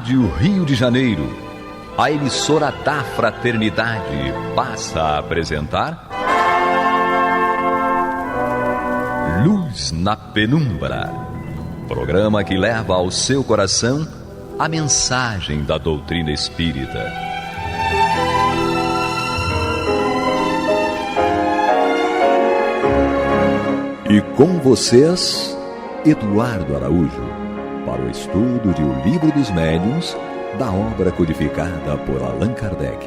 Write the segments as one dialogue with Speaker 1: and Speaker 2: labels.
Speaker 1: Rádio Rio de Janeiro, a emissora da Fraternidade, passa a apresentar Luz na Penumbra, programa que leva ao seu coração a mensagem da doutrina espírita. E com vocês, Eduardo Araújo, para o estudo de O Livro dos Médiuns, da obra codificada por Allan Kardec.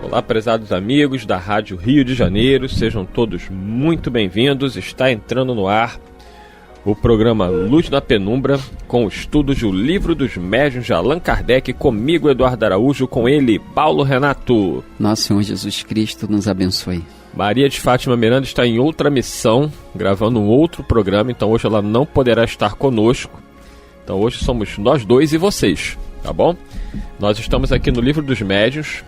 Speaker 2: Olá, prezados amigos da Rádio Rio de Janeiro, sejam todos muito bem-vindos. Está entrando no ar o programa Luz na Penumbra, com o estudo de O Livro dos Médiuns de Allan Kardec, comigo, Eduardo Araújo, com ele, Paulo Renato.
Speaker 3: Nosso Senhor Jesus Cristo nos abençoe.
Speaker 2: Maria de Fátima Miranda está em outra missão, gravando um outro programa, então hoje ela não poderá estar conosco. Então hoje somos nós dois e vocês, tá bom? Nós estamos aqui no Livro dos Médiuns,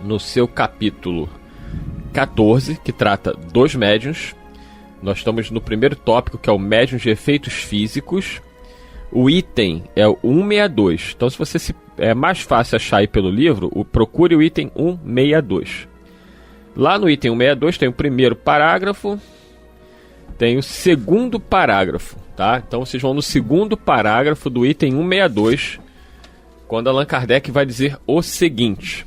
Speaker 2: no seu capítulo 14, que trata dos médiuns. Nós estamos no primeiro tópico, que é o médiuns de efeitos físicos. O item é o 162. Então, se você é mais fácil achar aí pelo livro, procure o item 162. Lá no item 162 tem o primeiro parágrafo, tem o segundo parágrafo, tá? Então, vocês vão no segundo parágrafo do item 162, quando Allan Kardec vai dizer o seguinte: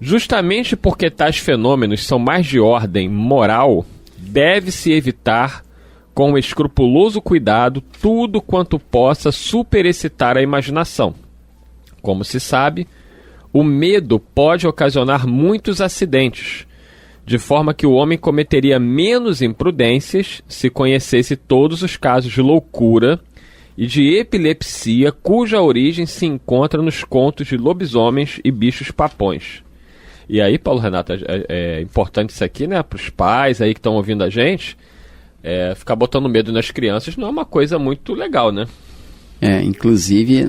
Speaker 2: justamente porque tais fenômenos são mais de ordem moral, deve-se evitar com escrupuloso cuidado tudo quanto possa superexcitar a imaginação. Como se sabe, o medo pode ocasionar muitos acidentes, de forma que o homem cometeria menos imprudências se conhecesse todos os casos de loucura e de epilepsia cuja origem se encontra nos contos de lobisomens e bichos papões. E aí, Paulo Renato, é importante isso aqui, né, para os pais aí que estão ouvindo a gente, ficar botando medo nas crianças não é uma coisa muito legal, né?
Speaker 3: Inclusive,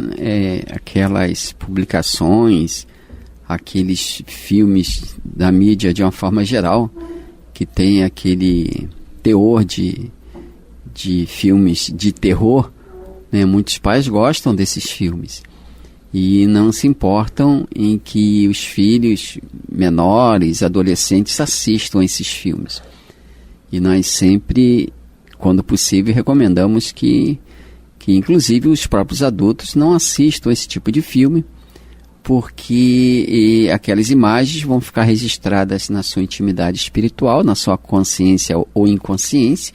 Speaker 3: aquelas publicações, aqueles filmes da mídia de uma forma geral, que tem aquele teor de filmes de terror, né, muitos pais gostam desses filmes. E não se importam em que os filhos menores, adolescentes, assistam esses filmes. E nós sempre, quando possível, recomendamos que inclusive os próprios adultos não assistam esse tipo de filme, porque aquelas imagens vão ficar registradas na sua intimidade espiritual, na sua consciência ou inconsciência,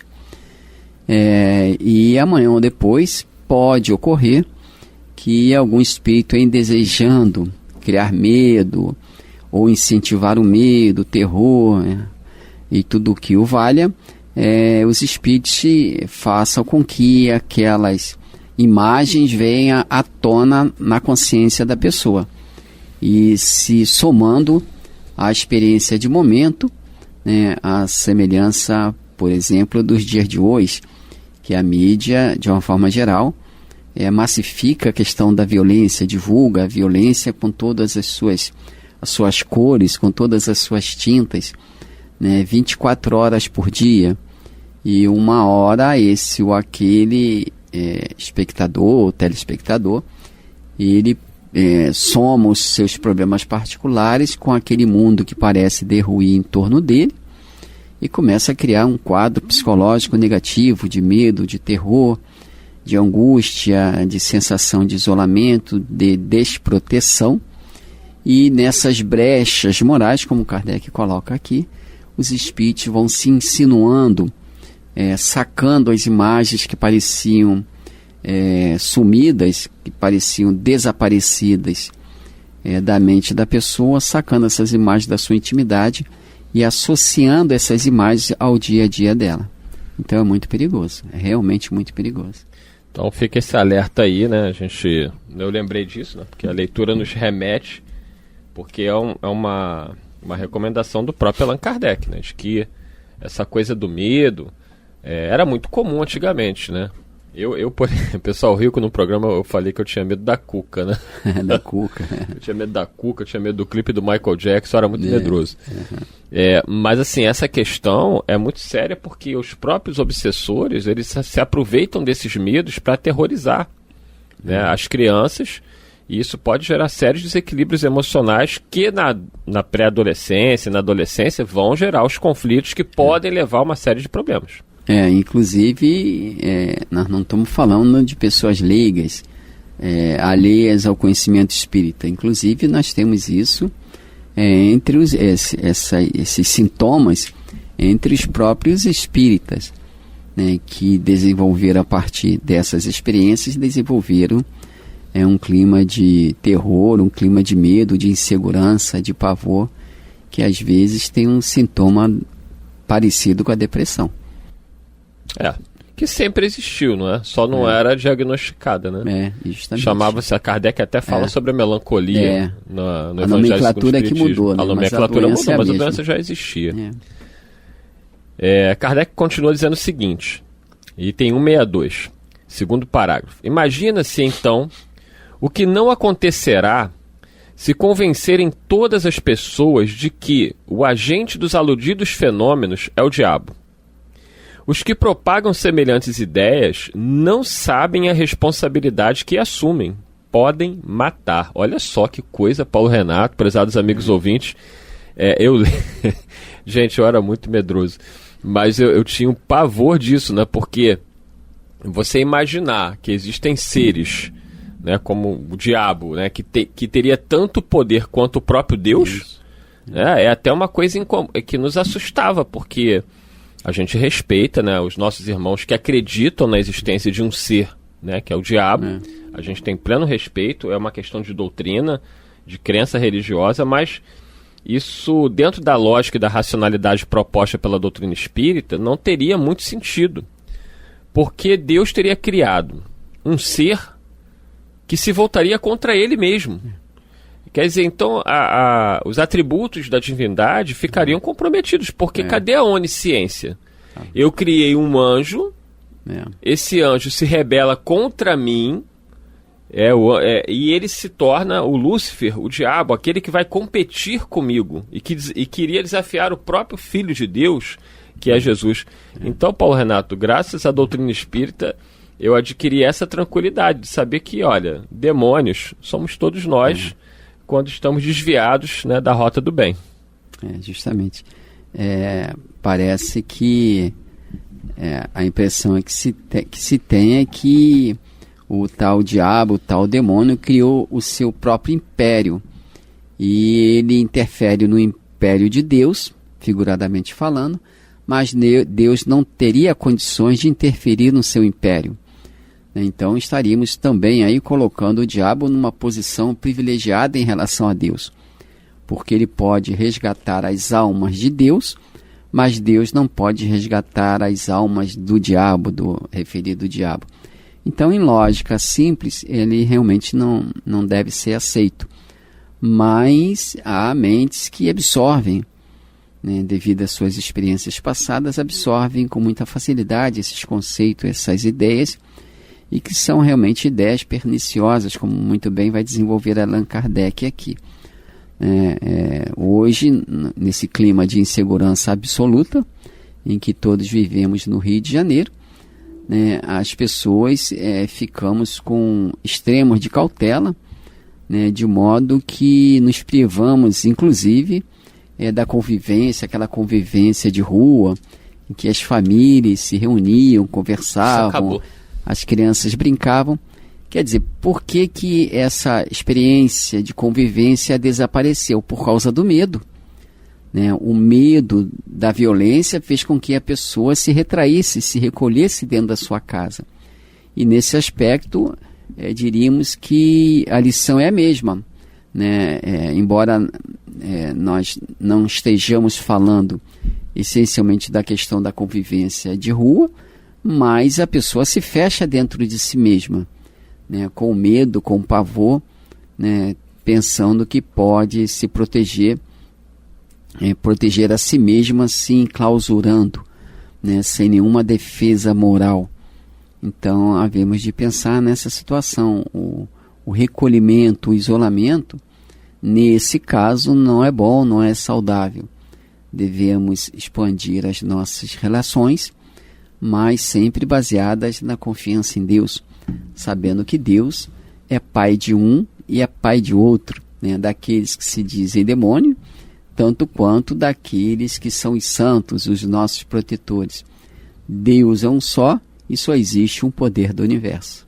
Speaker 3: e amanhã ou depois pode ocorrer que algum espírito, em desejando criar medo ou incentivar o medo, o terror, e tudo o que o valha, os espíritos façam com que aquelas imagens venham à tona na consciência da pessoa e se somando à experiência de momento, né, a semelhança, por exemplo, dos dias de hoje, que a mídia, de uma forma geral, massifica a questão da violência, divulga a violência com todas as suas cores, com todas as suas tintas, né, 24 horas por dia, e uma hora esse ou aquele espectador ou telespectador, ele soma os seus problemas particulares com aquele mundo que parece derruir em torno dele e começa a criar um quadro psicológico negativo, de medo, de terror, de angústia, de sensação de isolamento, de desproteção. E nessas brechas morais, como Kardec coloca aqui, os espíritos vão se insinuando, sacando as imagens que pareciam sumidas, que pareciam desaparecidas da mente da pessoa, sacando essas imagens da sua intimidade e associando essas imagens ao dia a dia dela. Então é muito perigoso, é realmente muito perigoso.
Speaker 2: Então fica esse alerta aí, né? Eu lembrei disso, né? Porque a leitura nos remete, porque é uma recomendação do próprio Allan Kardec, né? De que essa coisa do medo era muito comum antigamente, né? Por exemplo, pessoal riu que no programa eu falei que eu tinha medo da Cuca, né?
Speaker 3: Da Cuca.
Speaker 2: Eu tinha medo da Cuca, eu tinha medo do clipe do Michael Jackson, eu era muito medroso. Mas assim, essa questão é muito séria porque os próprios obsessores, eles se aproveitam desses medos para aterrorizar, né, as crianças, e isso pode gerar sérios desequilíbrios emocionais que na pré-adolescência, na adolescência, vão gerar os conflitos que podem levar a uma série de problemas.
Speaker 3: Inclusive, nós não estamos falando de pessoas leigas, alheias ao conhecimento espírita. Inclusive, nós temos isso entre esses sintomas entre os próprios espíritas, né, que desenvolveram, a partir dessas experiências, desenvolveram um clima de terror, um clima de medo, de insegurança, de pavor, que às vezes tem um sintoma parecido com a depressão.
Speaker 2: Que sempre existiu, não é? Só não era diagnosticada, né?
Speaker 3: Justamente.
Speaker 2: Chamava-se, a Kardec até fala sobre a melancolia no
Speaker 3: a nomenclatura que mudou, né?
Speaker 2: A nomenclatura mudou, mas a doença já existia. Kardec continua dizendo o seguinte, item 162, segundo parágrafo. Imagina-se, então, o que não acontecerá se convencerem todas as pessoas de que o agente dos aludidos fenômenos é o diabo. Os que propagam semelhantes ideias não sabem a responsabilidade que assumem. Podem matar. Olha só que coisa, Paulo Renato, prezados amigos ouvintes. Gente, eu era muito medroso. Mas eu tinha um pavor disso, né? Porque você imaginar que existem seres, né, como o diabo, né, que teria tanto poder quanto o próprio Deus, né, é até uma coisa que nos assustava, porque a gente respeita, né, os nossos irmãos que acreditam na existência de um ser, né, que é o diabo. A gente tem pleno respeito, é uma questão de doutrina, de crença religiosa, mas isso, dentro da lógica e da racionalidade proposta pela doutrina espírita, não teria muito sentido. Porque Deus teria criado um ser que se voltaria contra ele mesmo. Quer dizer, então, os atributos da divindade ficariam comprometidos, porque cadê a onisciência? Eu criei um anjo, esse anjo se rebela contra mim, e ele se torna o Lúcifer, o diabo, aquele que vai competir comigo, e queria desafiar o próprio Filho de Deus, que é Jesus. Então, Paulo Renato, graças à doutrina espírita, eu adquiri essa tranquilidade de saber que, olha, demônios somos todos nós, quando estamos desviados, né, da rota do bem.
Speaker 3: Justamente. Parece que a impressão que se tem é que o tal diabo, o tal demônio, criou o seu próprio império. E ele interfere no império de Deus, figuradamente falando, mas Deus não teria condições de interferir no seu império. Então estaríamos também aí colocando o diabo numa posição privilegiada em relação a Deus, porque ele pode resgatar as almas de Deus, mas Deus não pode resgatar as almas do diabo, do referido diabo. Então, em lógica simples, ele realmente não deve ser aceito. Mas há mentes que absorvem, né, devido às suas experiências passadas, absorvem com muita facilidade esses conceitos, essas ideias, e que são realmente ideias perniciosas, como muito bem vai desenvolver Allan Kardec aqui. Hoje, nesse clima de insegurança absoluta, em que todos vivemos no Rio de Janeiro, né, as pessoas ficamos com extremos de cautela, né, de modo que nos privamos, inclusive, da convivência, aquela convivência de rua, em que as famílias se reuniam, conversavam, as crianças brincavam. Quer dizer, por que essa experiência de convivência desapareceu? Por causa do medo. Né? O medo da violência fez com que a pessoa se retraísse, se recolhesse dentro da sua casa. E nesse aspecto, diríamos que a lição é a mesma. Né? Embora nós não estejamos falando essencialmente da questão da convivência de rua, mas a pessoa se fecha dentro de si mesma, né, com medo, com pavor, né, pensando que pode se proteger, proteger a si mesma, se enclausurando, né, sem nenhuma defesa moral. Então, havemos de pensar nessa situação. O recolhimento, o isolamento, nesse caso, não é bom, não é saudável. Devemos expandir as nossas relações, mas sempre baseadas na confiança em Deus, sabendo que Deus é pai de um e é pai de outro, né? Daqueles que se dizem demônio, tanto quanto daqueles que são os santos, os nossos protetores. Deus é um só e só existe um poder do universo.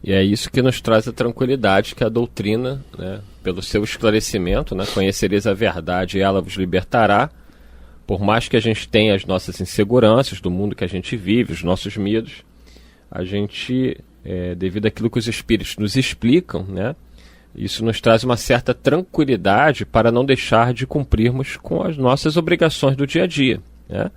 Speaker 2: E é isso que nos traz a tranquilidade que a doutrina, né, pelo seu esclarecimento, né, conhecereis a verdade e ela vos libertará. Por mais que a gente tenha as nossas inseguranças do mundo que a gente vive, os nossos medos, a gente, devido àquilo que os espíritos nos explicam, né, isso nos traz uma certa tranquilidade para não deixar de cumprirmos com as nossas obrigações do dia a dia, né?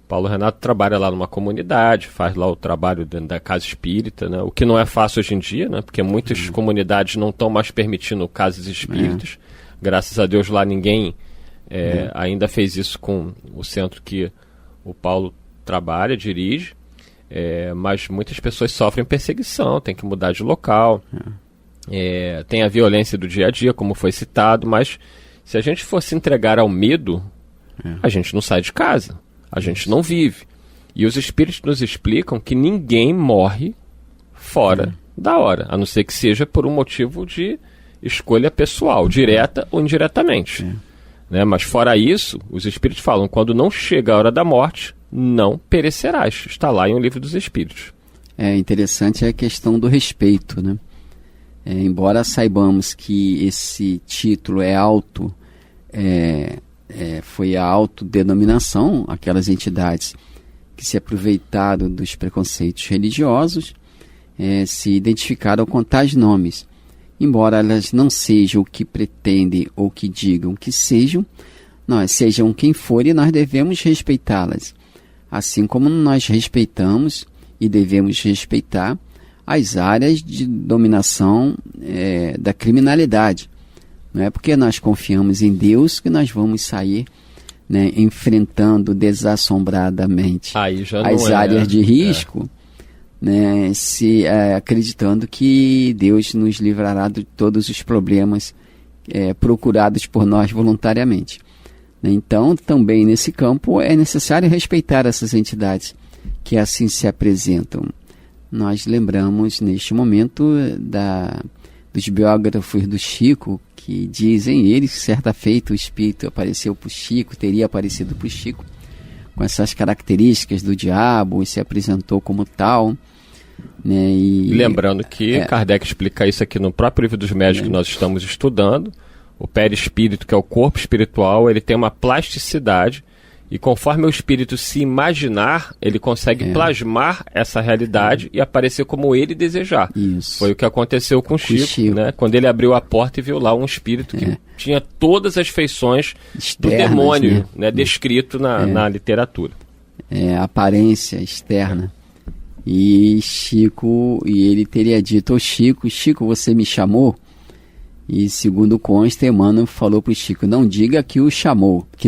Speaker 2: Paulo Renato trabalha lá numa comunidade, faz lá o trabalho dentro da casa espírita, né? O que não é fácil hoje em dia, né? Porque muitas comunidades não estão mais permitindo casas espíritas. Graças a Deus lá ninguém ainda fez isso com o centro que o Paulo trabalha, dirige. Mas muitas pessoas sofrem perseguição, tem que mudar de local. Tem a violência do dia a dia, como foi citado, mas se a gente fosse entregar ao medo, a gente não sai de casa. A gente não vive. E os espíritos nos explicam que ninguém morre fora da hora, a não ser que seja por um motivo de escolha pessoal, direta ou indiretamente. Né? Mas fora isso, os espíritos falam, quando não chega a hora da morte, não perecerás. Está lá em O Livro dos Espíritos. É
Speaker 3: interessante a questão do respeito, né? Embora saibamos que esse título foi a autodenominação, aquelas entidades que se aproveitaram dos preconceitos religiosos, se identificaram com tais nomes. Embora elas não sejam o que pretendem ou que digam que sejam quem forem, nós devemos respeitá-las. Assim como nós respeitamos e devemos respeitar as áreas de dominação da criminalidade. Não é porque nós confiamos em Deus que nós vamos sair, né, enfrentando desassombradamente as áreas de risco, né, acreditando que Deus nos livrará de todos os problemas procurados por nós voluntariamente. Então, também nesse campo é necessário respeitar essas entidades que assim se apresentam. Nós lembramos neste momento dos biógrafos do Chico, que dizem eles que certa feita o espírito apareceu para o Chico, teria aparecido para o Chico, com essas características do diabo, e se apresentou como tal. Né,
Speaker 2: lembrando que Kardec explica isso aqui no próprio Livro dos Médiuns que nós estamos estudando. O perispírito, que é o corpo espiritual, ele tem uma plasticidade, e conforme o espírito se imaginar, ele consegue plasmar essa realidade e aparecer como ele desejar. Isso. Foi o que aconteceu com o Chico, né? Quando ele abriu a porta e viu lá um espírito que tinha todas as feições externas, do demônio, né? Descrito na literatura.
Speaker 3: A aparência externa. E ele teria dito ao Chico, você me chamou? E segundo consta, Emmanuel falou para o Chico, não diga que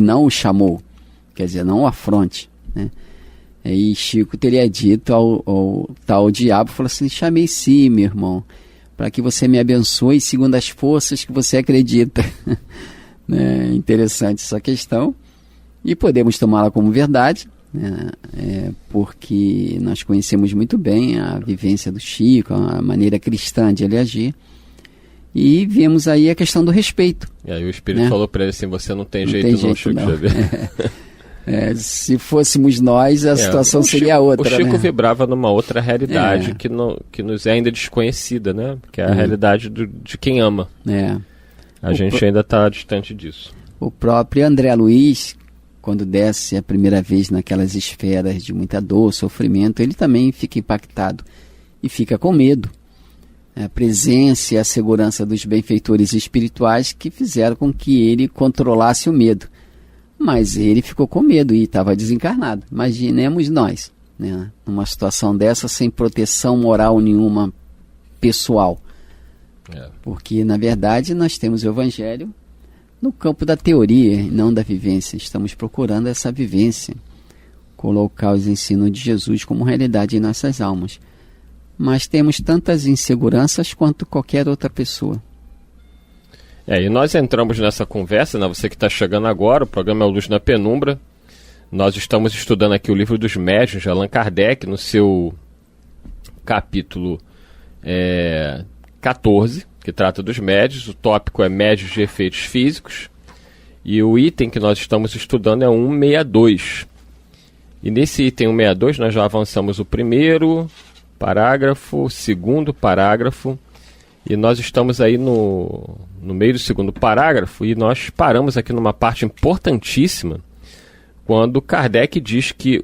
Speaker 3: não o chamou. Quer dizer, não o afronte, né? E Chico teria dito ao tal diabo, falou assim, chamei sim, meu irmão, para que você me abençoe segundo as forças que você acredita. Né? Interessante essa questão, e podemos tomá-la como verdade, né? Porque nós conhecemos muito bem a vivência do Chico, a maneira cristã de ele agir, e vemos aí a questão do respeito.
Speaker 2: E aí o Espírito falou para ele assim, você não tem jeito não, Chico Xavier.
Speaker 3: Se fôssemos nós, a situação seria outra.
Speaker 2: O Chico,
Speaker 3: né?
Speaker 2: Vibrava numa outra realidade que nos é ainda desconhecida, né? Que é a realidade de quem ama. A gente ainda está distante disso.
Speaker 3: O próprio André Luiz, quando desce a primeira vez naquelas esferas de muita dor, sofrimento, ele também fica impactado e fica com medo. A presença e a segurança dos benfeitores espirituais que fizeram com que ele controlasse o medo. Mas ele ficou com medo e estava desencarnado. Imaginemos nós, né, numa situação dessa, sem proteção moral nenhuma pessoal. Porque, na verdade, nós temos o Evangelho no campo da teoria e não da vivência. Estamos procurando essa vivência. colocar os ensinos de Jesus como realidade em nossas almas. Mas temos tantas inseguranças quanto qualquer outra pessoa.
Speaker 2: E nós entramos nessa conversa, né? Você que está chegando agora, o programa é o Luz na Penumbra. Nós estamos estudando aqui o Livro dos Médiuns, de Allan Kardec, no seu capítulo 14, que trata dos médiuns. O tópico é médiuns de efeitos físicos. E o item que nós estamos estudando é 162. E nesse item 162 nós já avançamos o primeiro parágrafo, o segundo parágrafo. E nós estamos aí no meio do segundo parágrafo e nós paramos aqui numa parte importantíssima quando Kardec diz que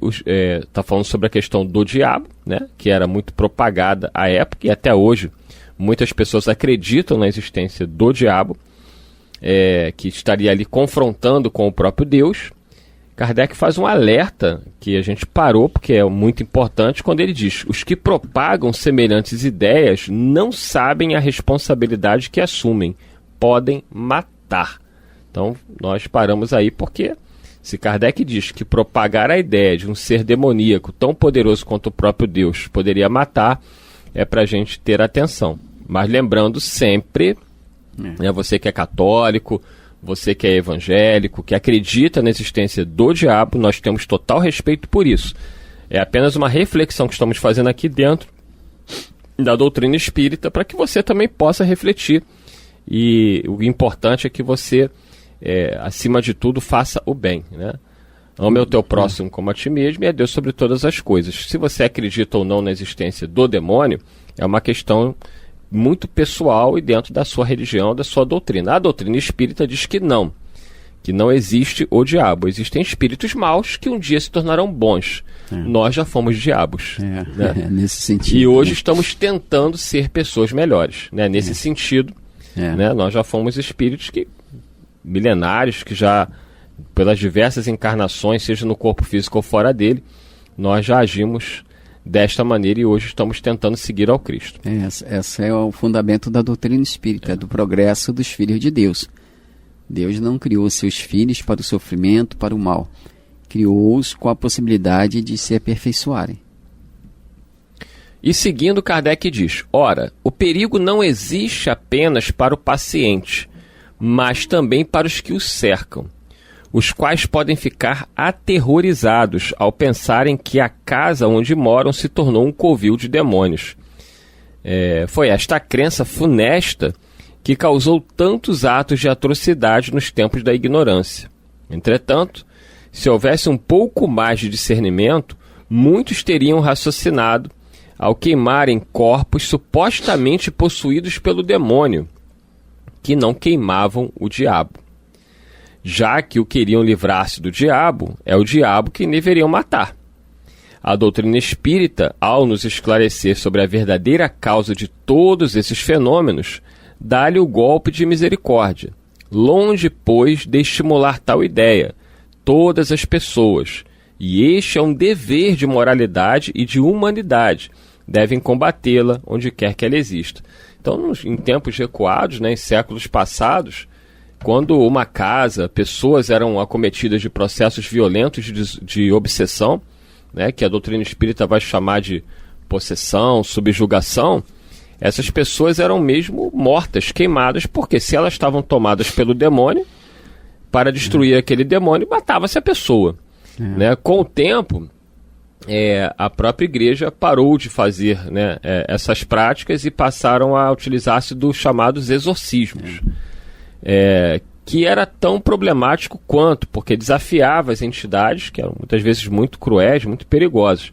Speaker 2: está falando sobre a questão do diabo, né, que era muito propagada à época e até hoje muitas pessoas acreditam na existência do diabo, que estaria ali confrontando com o próprio Deus. Kardec faz um alerta que a gente parou porque é muito importante quando ele diz: os que propagam semelhantes ideias não sabem a responsabilidade que assumem, podem matar. Então nós paramos aí porque se Kardec diz que propagar a ideia de um ser demoníaco tão poderoso quanto o próprio Deus poderia matar, é para a gente ter atenção. Mas lembrando sempre, você que é católico, você que é evangélico, que acredita na existência do diabo, nós temos total respeito por isso. É apenas uma reflexão que estamos fazendo aqui dentro da doutrina espírita para que você também possa refletir. E o importante é que você, acima de tudo, faça o bem, né? Ame o teu próximo como a ti mesmo e é Deus sobre todas as coisas. Se você acredita ou não na existência do demônio, é uma questão muito pessoal e dentro da sua religião, da sua doutrina. A doutrina espírita diz que não existe o diabo. Existem espíritos maus que um dia se tornarão bons. Nós já fomos diabos. Né?
Speaker 3: Nesse sentido.
Speaker 2: E hoje estamos tentando ser pessoas melhores. Né? Nesse sentido, né? Nós já fomos espíritos milenários que já, pelas diversas encarnações, seja no corpo físico ou fora dele, nós já agimos desta maneira e hoje estamos tentando seguir ao Cristo.
Speaker 3: Esse é o fundamento da doutrina espírita, do progresso dos filhos de Deus. Deus não criou seus filhos para o sofrimento, para o mal. Criou-os com a possibilidade de se aperfeiçoarem.
Speaker 2: E seguindo, Kardec diz: ora, o perigo não existe apenas para o paciente, mas também para os que o cercam, os quais podem ficar aterrorizados ao pensarem que a casa onde moram se tornou um covil de demônios. Foi esta crença funesta que causou tantos atos de atrocidade nos tempos da ignorância. Entretanto, se houvesse um pouco mais de discernimento, muitos teriam raciocinado ao queimarem corpos supostamente possuídos pelo demônio, que não queimavam o diabo. Já que o queriam livrar-se do diabo, é o diabo que deveriam matar. A doutrina espírita, ao nos esclarecer sobre a verdadeira causa de todos esses fenômenos, dá-lhe o golpe de misericórdia. Longe, pois, de estimular tal ideia, todas as pessoas, e este é um dever de moralidade e de humanidade, devem combatê-la onde quer que ela exista. Então, em tempos recuados, em séculos passados, quando uma casa, pessoas eram acometidas de processos violentos de obsessão, que a doutrina espírita vai chamar de possessão, subjugação, essas pessoas eram mesmo mortas, queimadas, porque se elas estavam tomadas pelo demônio, para destruir aquele demônio, matava-se a pessoa. Com o tempo, a própria igreja parou de fazer essas práticas e passaram a utilizar-se dos chamados exorcismos. Que era tão problemático quanto, porque desafiava as entidades, que eram muitas vezes muito cruéis, muito perigosas.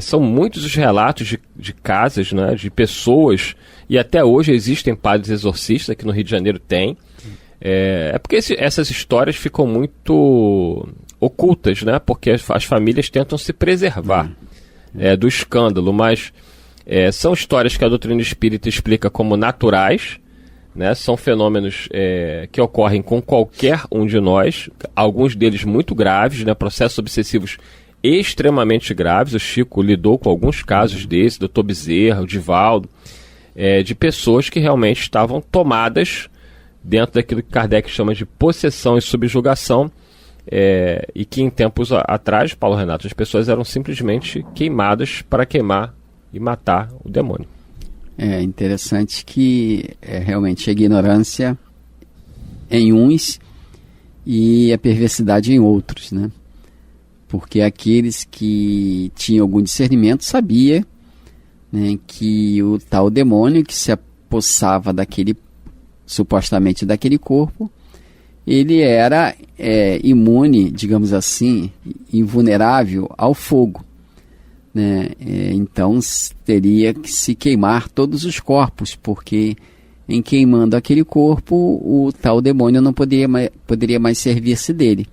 Speaker 2: São muitos os relatos de casas, de pessoas, e até hoje existem padres exorcistas, aqui no Rio de Janeiro tem. Porque essas histórias ficam muito ocultas, porque as famílias tentam se preservar do escândalo, mas são histórias que a doutrina espírita explica como naturais, são fenômenos que ocorrem com qualquer um de nós, alguns deles muito graves, processos obsessivos extremamente graves. O Chico lidou com alguns casos desses, Dr. Bezerra, o Divaldo, de pessoas que realmente estavam tomadas dentro daquilo que Kardec chama de possessão e subjugação, e que em tempos atrás, Paulo Renato, as pessoas eram simplesmente queimadas para queimar e matar o demônio.
Speaker 3: É interessante que realmente a ignorância em uns e a perversidade em outros, né? Porque aqueles que tinham algum discernimento sabiam, né, que o tal demônio que se apossava supostamente daquele corpo, ele era imune, digamos assim, invulnerável ao fogo, né? Então teria que se queimar todos os corpos, porque em queimando aquele corpo, o tal demônio não poderia mais servir-se dele.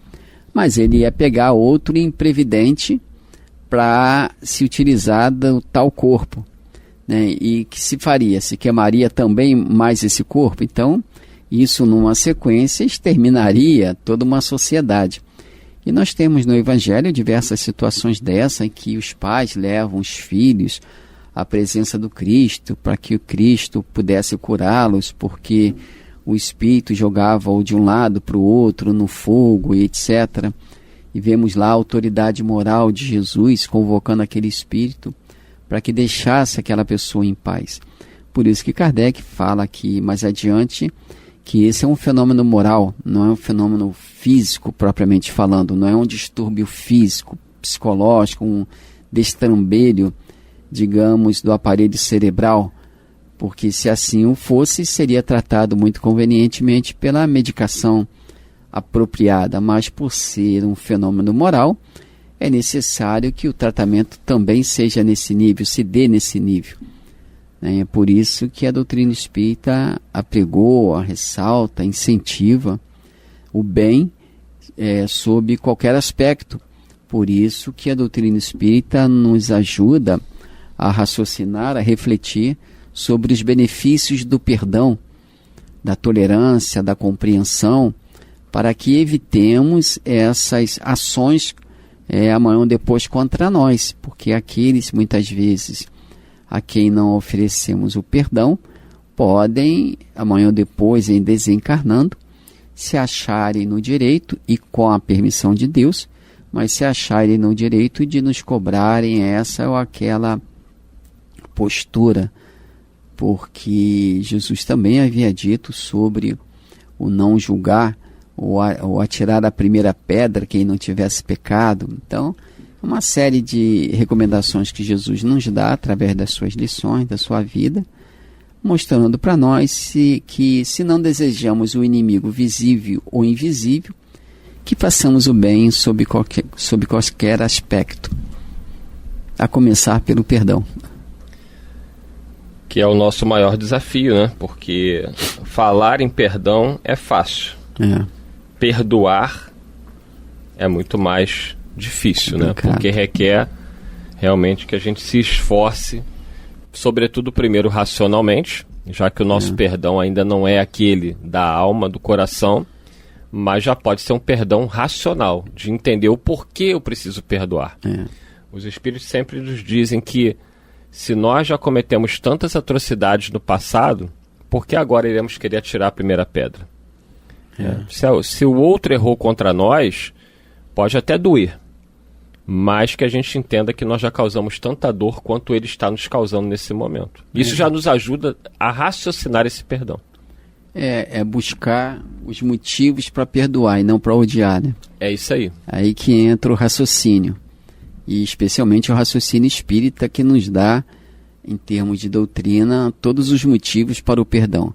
Speaker 3: Mas ele ia pegar outro imprevidente para se utilizar do tal corpo, né? E que se faria? Se queimaria também mais esse corpo? Então, isso numa sequência exterminaria toda uma sociedade. E nós temos no Evangelho diversas situações dessa em que os pais levam os filhos à presença do Cristo para que o Cristo pudesse curá-los, porque o espírito jogava-o de um lado para o outro no fogo e etc. E vemos lá a autoridade moral de Jesus convocando aquele espírito para que deixasse aquela pessoa em paz. Por isso que Kardec fala aqui mais adiante que esse é um fenômeno moral, não é um fenômeno físico propriamente falando, não é um distúrbio físico, psicológico, um destrambelho, digamos, do aparelho cerebral, porque se assim o fosse, seria tratado muito convenientemente pela medicação apropriada, mas por ser um fenômeno moral, é necessário que o tratamento também seja nesse nível, se dê nesse nível. É por isso que a doutrina espírita apregou, ressalta, incentiva o bem sob qualquer aspecto. Por isso que a doutrina espírita nos ajuda a raciocinar, a refletir sobre os benefícios do perdão, da tolerância, da compreensão, para que evitemos essas ações amanhã ou depois contra nós, porque aqueles muitas vezes a quem não oferecemos o perdão podem amanhã ou depois, em desencarnando, se acharem no direito, e com a permissão de Deus, mas se acharem no direito de nos cobrarem essa ou aquela postura, porque Jesus também havia dito sobre o não julgar ou atirar a primeira pedra quem não tivesse pecado. Então, uma série de recomendações que Jesus nos dá através das suas lições, da sua vida, mostrando para nós que se não desejamos o inimigo visível ou invisível, que façamos o bem sob qualquer aspecto, a começar pelo perdão.
Speaker 2: Que é o nosso maior desafio, né? Porque falar em perdão é fácil. Perdoar é muito mais difícil, né? Porque requer realmente que a gente se esforce, sobretudo primeiro racionalmente, já que o nosso perdão ainda não é aquele da alma, do coração, mas já pode ser um perdão racional, de entender o porquê eu preciso perdoar. Os espíritos sempre nos dizem que se nós já cometemos tantas atrocidades no passado, por que agora iremos querer atirar a primeira pedra? Se o outro errou contra nós, pode até doer, mas que a gente entenda que nós já causamos tanta dor quanto ele está nos causando nesse momento. Isso já nos ajuda a raciocinar esse perdão.
Speaker 3: É buscar os motivos para perdoar e não para odiar, né?
Speaker 2: É isso aí.
Speaker 3: Aí que entra o raciocínio. E especialmente o raciocínio espírita, que nos dá, em termos de doutrina, todos os motivos para o perdão.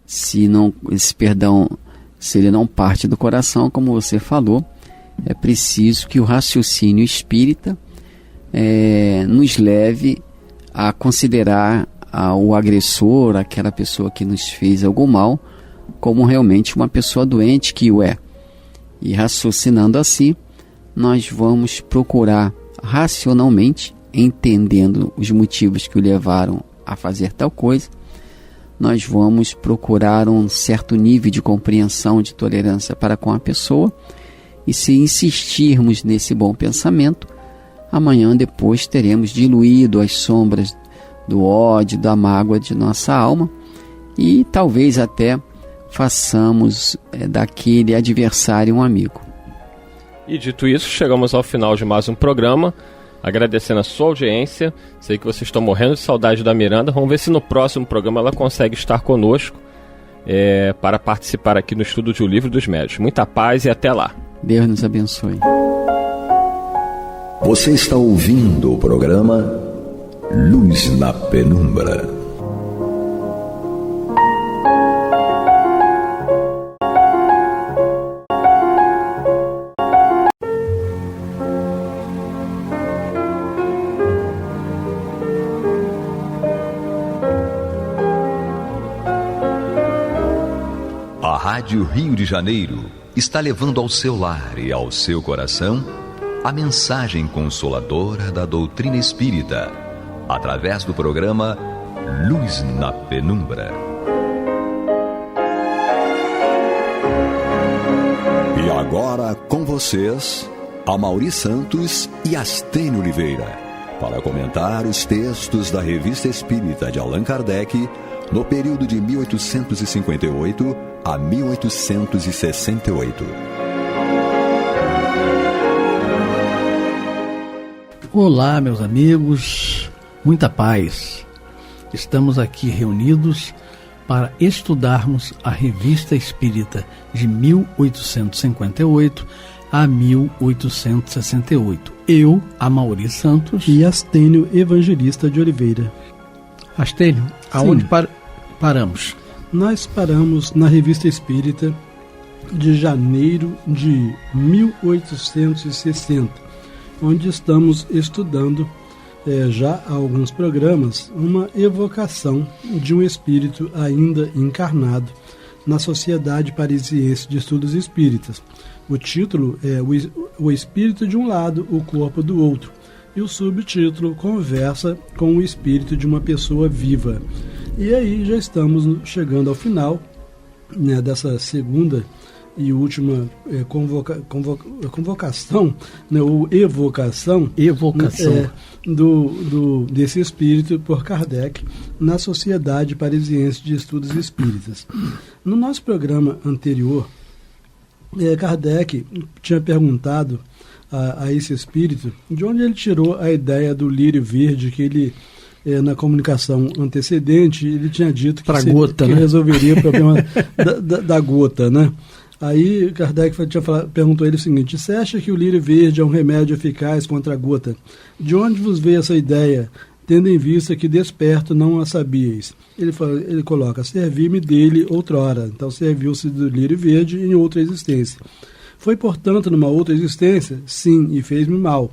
Speaker 3: Esse perdão, se ele não parte do coração, como você falou, é preciso que o raciocínio espírita nos leve a considerar o agressor, aquela pessoa que nos fez algum mal, como realmente uma pessoa doente que o é. E raciocinando assim, nós vamos procurar racionalmente, entendendo os motivos que o levaram a fazer tal coisa, nós vamos procurar um certo nível de compreensão, de tolerância para com a pessoa, e se insistirmos nesse bom pensamento, amanhã depois teremos diluído as sombras do ódio, da mágoa de nossa alma, e talvez até façamos daquele adversário um amigo.
Speaker 2: E dito isso, chegamos ao final de mais um programa, agradecendo a sua audiência. Sei que vocês estão morrendo de saudade da Miranda. Vamos ver se no próximo programa ela consegue estar conosco para participar aqui no estudo de O Livro dos Médiuns. Muita paz e até lá.
Speaker 3: Deus nos abençoe.
Speaker 1: Você está ouvindo o programa Luz na Penumbra. A Rádio Rio de Janeiro está levando ao seu lar e ao seu coração a mensagem consoladora da doutrina espírita, através do programa Luz na Penumbra. E agora com vocês, Amaury Santos e Astênio Oliveira, para comentar os textos da Revista Espírita de Allan Kardec no período de 1858 a 1868.
Speaker 4: Olá, meus amigos, muita paz. Estamos aqui reunidos para estudarmos a Revista Espírita de 1858 a 1868. Eu, Amaury Santos
Speaker 5: e Astênio Evangelista de Oliveira.
Speaker 4: Astênio, aonde paramos?
Speaker 5: Nós paramos na Revista Espírita de janeiro de 1860. Onde estamos estudando já há alguns programas uma evocação de um espírito ainda encarnado na Sociedade Parisiense de Estudos Espíritas. O título é O Espírito de um lado, o corpo do outro, e o subtítulo conversa com o espírito de uma pessoa viva. E aí já estamos chegando ao final, né, dessa segunda e última convocação, né, ou evocação desse espírito por Kardec na Sociedade Parisiense de Estudos Espíritas. No nosso programa anterior, Kardec tinha perguntado a esse espírito de onde ele tirou a ideia do lírio verde, que ele, na comunicação antecedente, ele tinha dito que,
Speaker 4: gota,
Speaker 5: que
Speaker 4: né?
Speaker 5: resolveria o problema da gota, né? Aí Kardec perguntou a ele o seguinte: você acha que o lírio verde é um remédio eficaz contra a gota? De onde vos veio essa ideia, tendo em vista que desperto não a sabíeis? Ele coloca: servi-me dele outrora. Então serviu-se do lírio verde em outra existência. Foi, portanto, numa outra existência? Sim, e fez-me mal.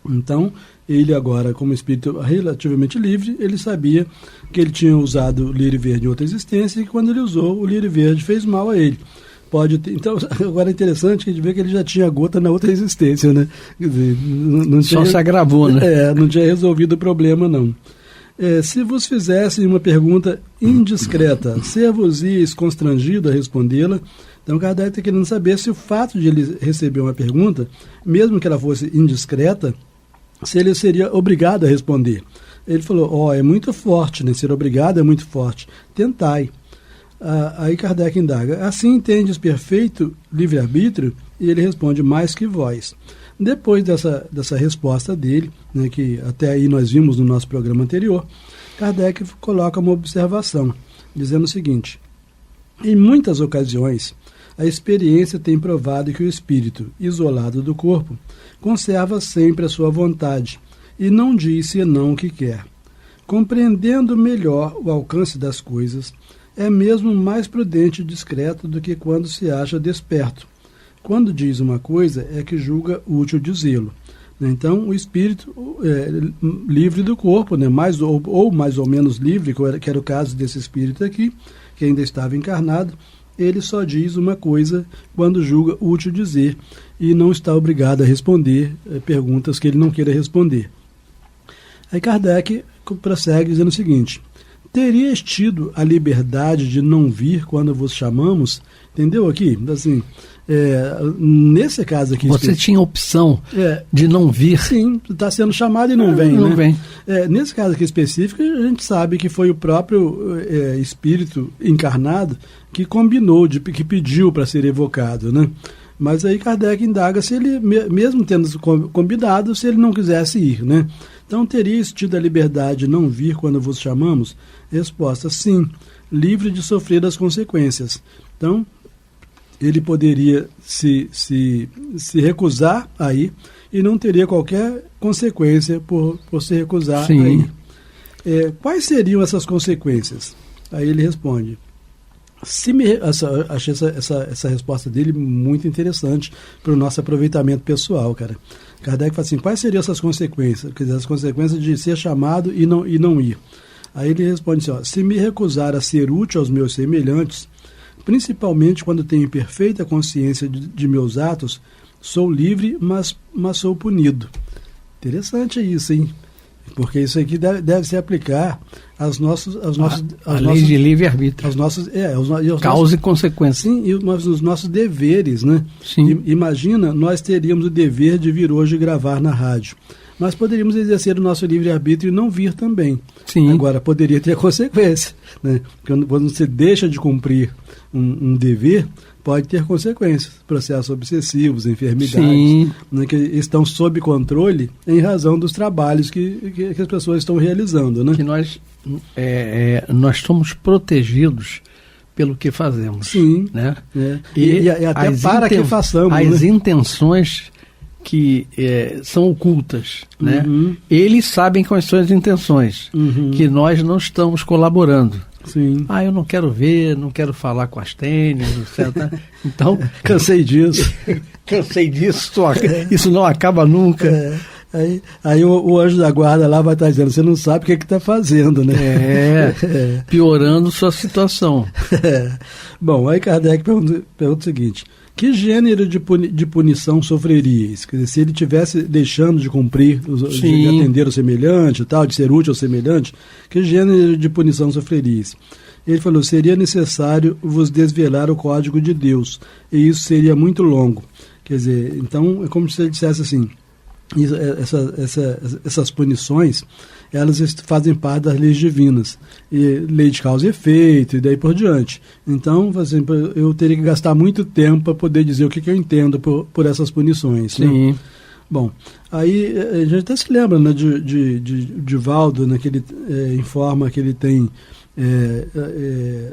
Speaker 5: Então, ele agora, como espírito relativamente livre, ele sabia que ele tinha usado o lírio verde em outra existência e que quando ele usou, o lírio verde fez mal a ele. Então, agora é interessante que a gente vê que ele já tinha gota na outra existência, né? Quer dizer,
Speaker 4: só se agravou, né?
Speaker 5: Não tinha resolvido o problema, não. Se vos fizessem uma pergunta indiscreta, ser-vos-íeis constrangido a respondê-la. Então, Kardec está querendo saber se o fato de ele receber uma pergunta, mesmo que ela fosse indiscreta, se ele seria obrigado a responder. Ele falou: é muito forte, né? Ser obrigado é muito forte. Tentai. Aí Kardec indaga: assim entendes perfeito livre-arbítrio? E ele responde: mais que vós. Depois dessa resposta dele, né, que até aí nós vimos no nosso programa anterior, Kardec coloca uma observação, dizendo o seguinte: em muitas ocasiões, a experiência tem provado que o espírito, isolado do corpo, conserva sempre a sua vontade e não diz senão o que quer. Compreendendo melhor o alcance das coisas, é mesmo mais prudente e discreto do que quando se acha desperto. Quando diz uma coisa, é que julga útil dizê-lo. Então, o espírito livre do corpo, né, mais ou menos livre, que era o caso desse espírito aqui, que ainda estava encarnado, ele só diz uma coisa quando julga útil dizer e não está obrigado a responder perguntas que ele não queira responder. Aí Kardec prossegue dizendo o seguinte: terias tido a liberdade de não vir quando vos chamamos? Entendeu aqui? Assim, nesse caso aqui...
Speaker 4: Você tinha opção de não vir.
Speaker 5: Sim, está sendo chamado e não vem.
Speaker 4: Não vem.
Speaker 5: Nesse caso aqui específico, a gente sabe que foi o próprio espírito encarnado que combinou, que pediu para ser evocado, né? Mas aí Kardec indaga se ele, mesmo tendo combinado, se ele não quisesse ir, né? Então, teríeis tido a liberdade de não vir quando vos chamamos? Resposta, sim, livre de sofrer as consequências. Então, ele poderia se recusar a ir e não teria qualquer consequência por se recusar a ir. Quais seriam essas consequências? Aí ele responde. Achei essa resposta dele muito interessante para o nosso aproveitamento pessoal, cara. Kardec fala assim, quais seriam essas consequências? Quer dizer, as consequências de ser chamado e não ir. Aí ele responde assim, se me recusar a ser útil aos meus semelhantes, principalmente quando tenho perfeita consciência de meus atos, sou livre, mas sou punido. Interessante isso, hein? Porque isso aqui deve se aplicar aos nossos...
Speaker 4: A lei de livre-arbítrio.
Speaker 5: Causa
Speaker 4: e consequência.
Speaker 5: Sim, e os nossos deveres, né?
Speaker 4: Sim.
Speaker 5: Imagina, nós teríamos o dever de vir hoje gravar na rádio. Mas poderíamos exercer o nosso livre-arbítrio e não vir também.
Speaker 4: Sim.
Speaker 5: Agora, poderia ter consequência, né? Quando você deixa de cumprir um dever, pode ter consequências, processos obsessivos, enfermidades, né, que estão sob controle em razão dos trabalhos que as pessoas estão realizando, né?
Speaker 4: Que nós somos protegidos pelo que fazemos.
Speaker 5: Sim.
Speaker 4: Né?
Speaker 5: E até para que façamos.
Speaker 4: As
Speaker 5: né?
Speaker 4: intenções que são ocultas, né? Eles sabem quais são as intenções, que nós não estamos colaborando.
Speaker 5: Sim.
Speaker 4: Eu não quero ver, não quero falar com as tênis, etc. Então,
Speaker 5: cansei disso.
Speaker 4: Isso não acaba nunca.
Speaker 5: Aí o anjo da guarda lá vai estar dizendo, você não sabe o que está fazendo, né?
Speaker 4: Piorando sua situação.
Speaker 5: Bom, aí Kardec pergunta o seguinte, que gênero de punição sofreríeis? Quer dizer, se ele estivesse deixando de cumprir, de atender o semelhante, tal, de ser útil ao semelhante, que gênero de punição sofreríeis? Ele falou, seria necessário vos desvelar o código de Deus, e isso seria muito longo. Quer dizer, então é como se ele dissesse assim, essas punições, elas fazem parte das leis divinas, e lei de causa e efeito, e daí por diante. Então, assim, eu teria que gastar muito tempo para poder dizer o que eu entendo por essas punições.
Speaker 4: Sim.
Speaker 5: Né? Bom, aí a gente até se lembra, né, de Valdo, né, que ele informa que ele tem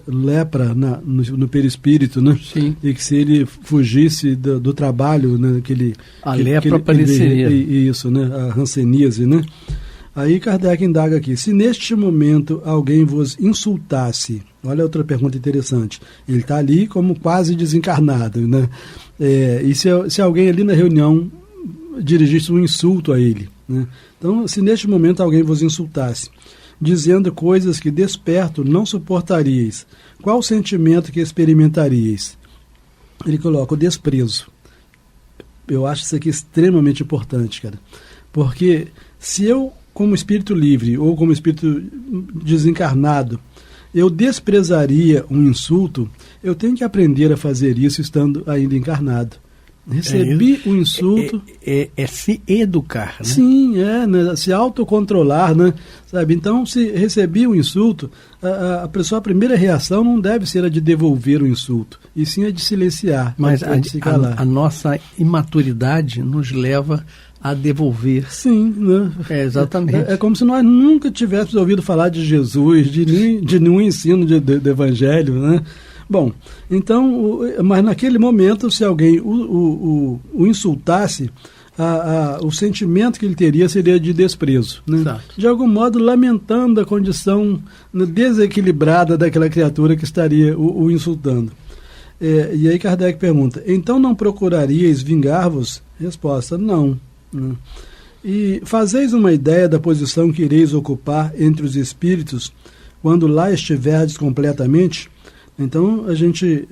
Speaker 5: lepra no perispírito, né?
Speaker 4: Sim.
Speaker 5: E que se ele fugisse do trabalho, né,
Speaker 4: a lepra apareceria.
Speaker 5: Isso, né? A hanseníase, né? Aí Kardec indaga aqui, se neste momento alguém vos insultasse, olha outra pergunta interessante, ele está ali como quase desencarnado, né? E se alguém ali na reunião dirigisse um insulto a ele, né? Então, se neste momento alguém vos insultasse, dizendo coisas que desperto não suportaríeis, qual o sentimento que experimentaríeis? Ele coloca o desprezo. Eu acho isso aqui extremamente importante, cara. Porque se eu, como espírito livre ou como espírito desencarnado, eu desprezaria um insulto, eu tenho que aprender a fazer isso estando ainda encarnado. Recebi um insulto.
Speaker 4: É se educar, né?
Speaker 5: Sim, né? Se autocontrolar, né? Sabe? Então, se recebi um insulto, a primeira reação não deve ser a de devolver o insulto, e sim a de silenciar.
Speaker 4: Mas a nossa imaturidade nos leva a devolver.
Speaker 5: Sim, né?
Speaker 4: Exatamente.
Speaker 5: É como se nós nunca tivéssemos ouvido falar de Jesus, de nenhum ensino do Evangelho, né? Bom, então, mas naquele momento, se alguém o insultasse, o sentimento que ele teria seria de desprezo, né? De algum modo lamentando a condição desequilibrada daquela criatura que estaria o insultando. E aí Kardec pergunta, então não procuraríeis vingar-vos? Resposta, não. E fazeis uma ideia da posição que ireis ocupar entre os espíritos quando lá estiverdes completamente? Então,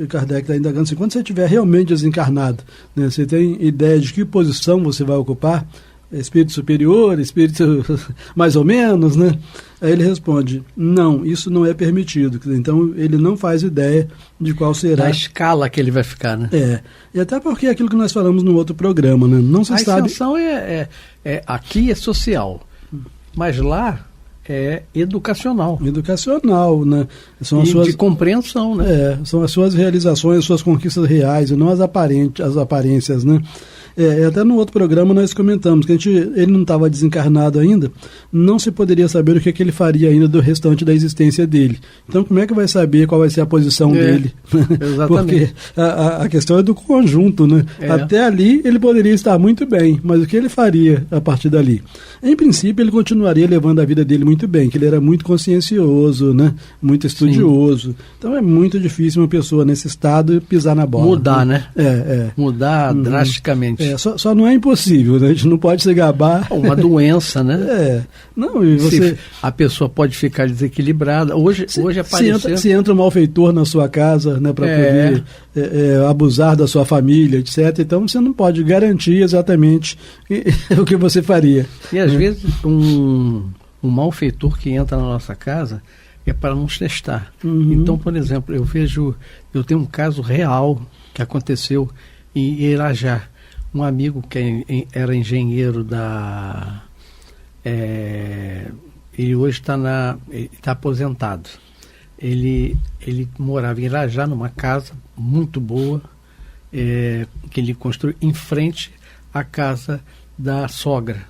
Speaker 5: Kardec está indagando assim, quando você estiver realmente desencarnado, né, você tem ideia de que posição você vai ocupar? Espírito superior, espírito mais ou menos, né? Aí ele responde, não, isso não é permitido. Então, ele não faz ideia de qual será
Speaker 4: a escala que ele vai ficar, né?
Speaker 5: E até porque é aquilo que nós falamos no outro programa, né? Não se sabe...
Speaker 4: A ascensão aqui é social, mas lá é educacional.
Speaker 5: Educacional, né? São as suas,
Speaker 4: de compreensão, né?
Speaker 5: São as suas realizações, as suas conquistas reais, e não as aparências, né? Até no outro programa nós comentamos que ele não estava desencarnado ainda, não se poderia saber o que ele faria ainda do restante da existência dele. Então, como é que vai saber qual vai ser a posição dele?
Speaker 4: Exatamente.
Speaker 5: Porque a questão é do conjunto, né? Até ali ele poderia estar muito bem, mas o que ele faria a partir dali? Em princípio, ele continuaria levando a vida dele muito bem, que ele era muito consciencioso, né? Muito estudioso. Sim. Então, é muito difícil uma pessoa nesse estado pisar na bola.
Speaker 4: Mudar, né? Mudar drasticamente.
Speaker 5: Só não é impossível, né? A gente não pode se gabar.
Speaker 4: Uma doença, né?
Speaker 5: Não, e você...
Speaker 4: A pessoa pode ficar desequilibrada. Hoje apareceu...
Speaker 5: Se entra um malfeitor na sua casa, né, para poder abusar da sua família, etc., então você não pode garantir exatamente o que você faria.
Speaker 4: E às vezes um malfeitor que entra na nossa casa é para nos testar. Então, por exemplo, eu tenho um caso real que aconteceu em Irajá. Um amigo que era engenheiro ele hoje está aposentado. Ele morava em Irajá, numa casa muito boa, que ele construiu em frente à casa da sogra.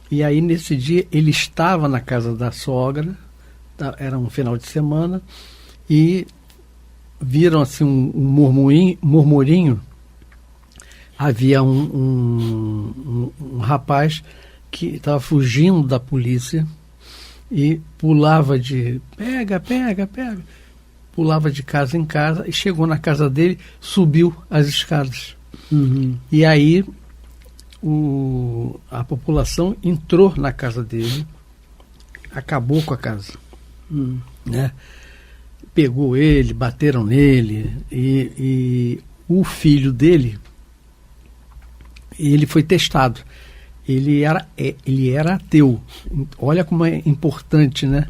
Speaker 4: E aí, nesse dia, ele estava na casa da sogra, era um final de semana, e viram assim um murmurinho. Havia um rapaz que estava fugindo da polícia e pulava pega, pulava de casa em casa e chegou na casa dele, subiu as escadas. E aí a população entrou na casa dele, acabou com a casa, né? Pegou ele, bateram nele e o filho dele, ele foi testado. Ele era ateu. Olha como é importante, né?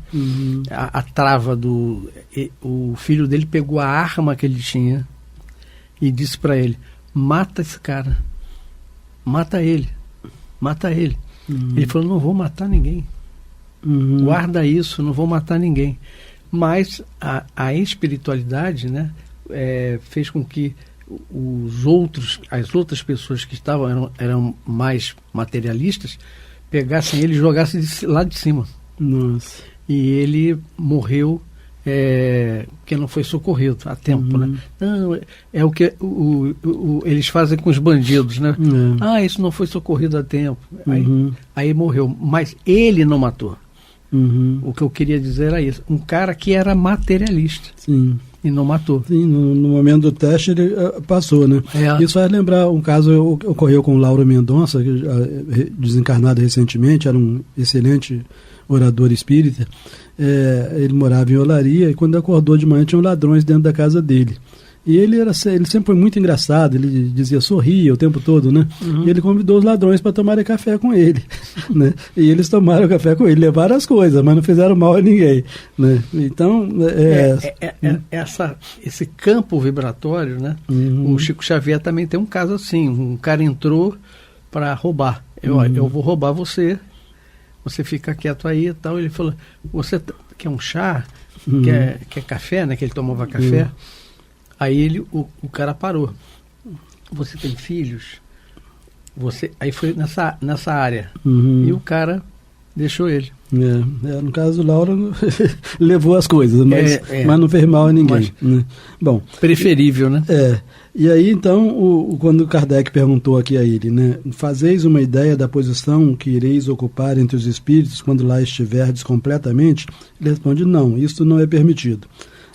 Speaker 4: A trava o filho dele pegou a arma que ele tinha e disse para ele: mata esse cara, mata ele. Ele falou: não vou matar ninguém, guarda isso, não vou matar ninguém. Mas a espiritualidade, né, fez com que as outras pessoas que estavam eram mais materialistas, pegassem ele e jogassem lá de cima.
Speaker 5: Nossa.
Speaker 4: E ele morreu porque não foi socorrido a tempo, né? Não, é o que eles fazem com os bandidos, né? Isso não foi socorrido a tempo. Aí morreu, mas ele não matou. O que eu queria dizer era isso: um cara que era materialista.
Speaker 5: Sim.
Speaker 4: E não matou.
Speaker 5: Sim, no momento do teste ele passou, né? Isso faz lembrar um caso que ocorreu com o Lauro Mendonça, desencarnado recentemente, era um excelente orador espírita. Ele morava em Olaria e quando acordou de manhã tinham ladrões dentro da casa dele. E ele sempre foi muito engraçado, ele dizia, sorria o tempo todo, né? E ele convidou os ladrões para tomarem café com ele, né? E eles tomaram café com ele, levaram as coisas, mas não fizeram mal a ninguém, né? Então...
Speaker 4: esse campo vibratório, né? O Chico Xavier também tem um caso assim, um cara entrou para roubar. Eu vou roubar você fica quieto aí e tal. Ele falou, você quer um chá? Quer café, né? Que ele tomava café. Aí o cara parou. Você tem filhos? Aí foi nessa área. E o cara deixou ele.
Speaker 5: No caso do Lauro, levou as coisas, mas não fez mal a ninguém. Bom,
Speaker 4: preferível, né?
Speaker 5: E aí, então, quando Kardec perguntou aqui a ele, né? Fazeis uma ideia da posição que ireis ocupar entre os espíritos quando lá estiverdes completamente? Ele responde, não, isto não é permitido.